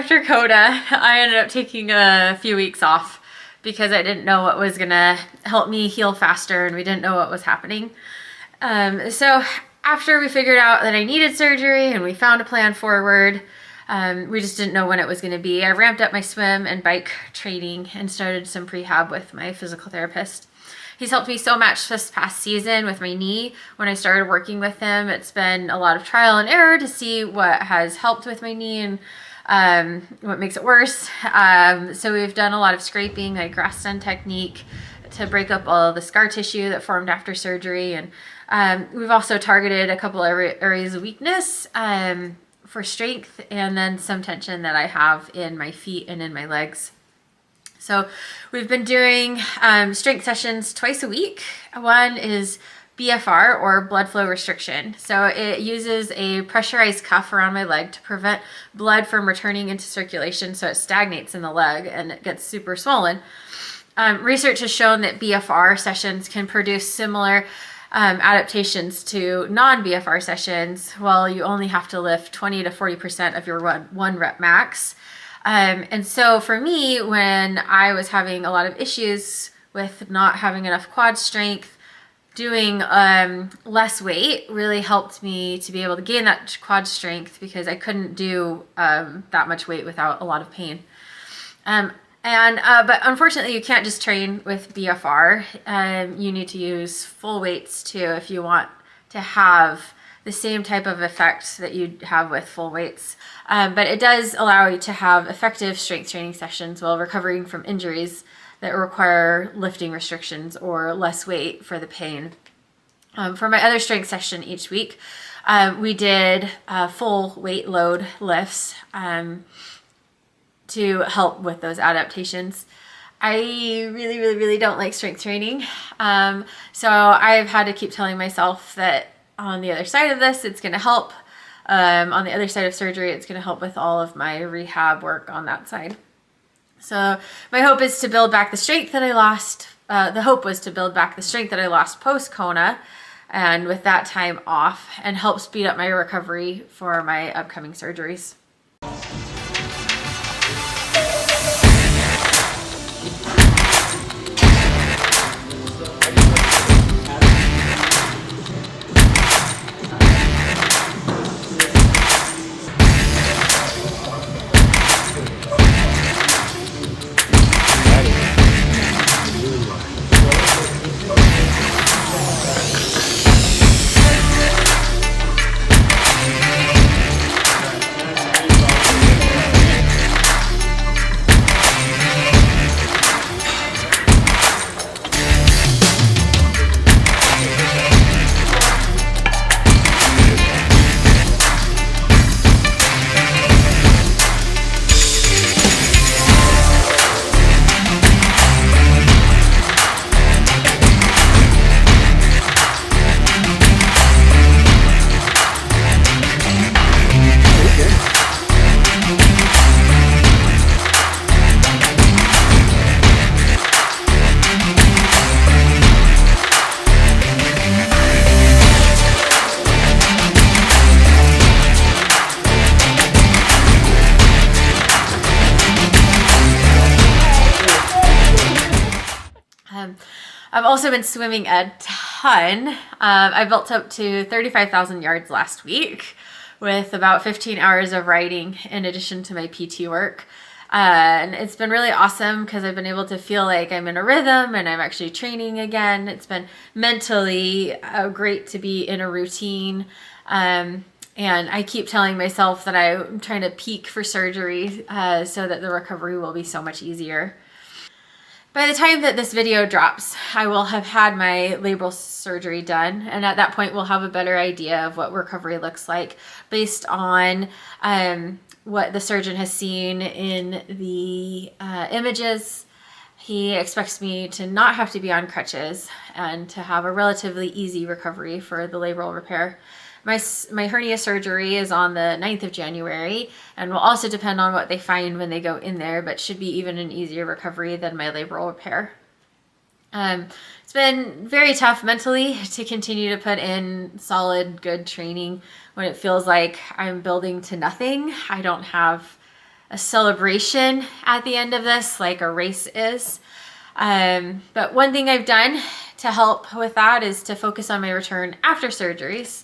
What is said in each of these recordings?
after Coda, I ended up taking a few weeks off because I didn't know what was gonna help me heal faster, and we didn't know what was happening. So after we figured out that I needed surgery and we found a plan forward, we just didn't know when it was going to be. I ramped up my swim and bike training and started some prehab with my physical therapist. He's helped me so much this past season with my knee. When I started working with him, it's been a lot of trial and error to see what has helped with my knee and what makes it worse. So we've done a lot of scraping, like grass stem technique, to break up all of the scar tissue that formed after surgery. And we've also targeted a couple areas of weakness for strength, and then some tension that I have in my feet and in my legs. So we've been doing strength sessions twice a week. One is BFR, or blood flow restriction. So it uses a pressurized cuff around my leg to prevent blood from returning into circulation, so it stagnates in the leg and it gets super swollen. Research has shown that BFR sessions can produce similar adaptations to non-BFR sessions. Well, you only have to lift 20 to 40% of your one rep max. And so for me, when I was having a lot of issues with not having enough quad strength, doing less weight really helped me to be able to gain that quad strength, because I couldn't do that much weight without a lot of pain. But unfortunately, you can't just train with BFR. You need to use full weights too if you want to have the same type of effect that you have with full weights. But it does allow you to have effective strength training sessions while recovering from injuries that require lifting restrictions or less weight for the pain. For my other strength session each week, we did full weight load lifts to help with those adaptations. I really don't like strength training. So I've had to keep telling myself that on the other side of this, it's going to help. On the other side of surgery, it's going to help with all of my rehab work on that side. So my hope is to build back the strength that I lost. The hope was to build back the strength that I lost post-Kona, and with that time off, and help speed up my recovery for my upcoming surgeries. I've also been swimming a ton. I built up to 35,000 yards last week with about 15 hours of riding in addition to my PT work. And it's been really awesome because I've been able to feel like I'm in a rhythm and I'm actually training again. It's been mentally great to be in a routine. And I keep telling myself that I'm trying to peak for surgery so that the recovery will be so much easier. By the time that this video drops, I will have had my labral surgery done, and at that point we'll have a better idea of what recovery looks like based on what the surgeon has seen in the images. He expects me to not have to be on crutches and to have a relatively easy recovery for the labral repair. My hernia surgery is on the 9th of January and will also depend on what they find when they go in there, but should be even an easier recovery than my labral repair. It's been very tough mentally to continue to put in solid, good training when it feels like I'm building to nothing. I don't have celebration at the end of this, like a race is. But one thing I've done to help with that is to focus on my return after surgeries.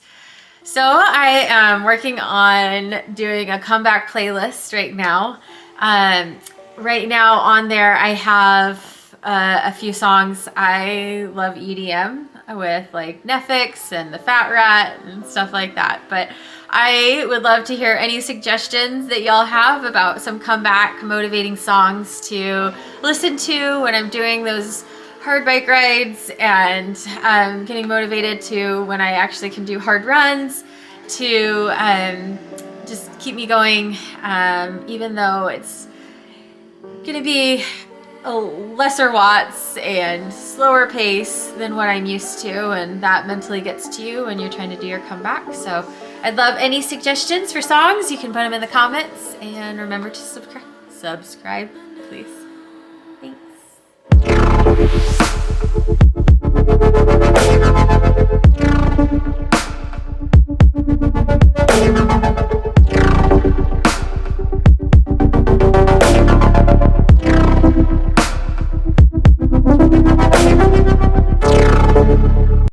So I am working on doing a comeback playlist right now. Right now on there I have a few songs. I love EDM with like Nefix and the Fat Rat and stuff like that. But I would love to hear any suggestions that y'all have about some comeback motivating songs to listen to when I'm doing those hard bike rides and getting motivated to when I actually can do hard runs, to just keep me going, even though it's gonna be a lesser watts and slower pace than what I'm used to, and that mentally gets to you when you're trying to do your comeback. So I'd love any suggestions for songs. You can put them in the comments, and remember to subscribe, please. Thanks.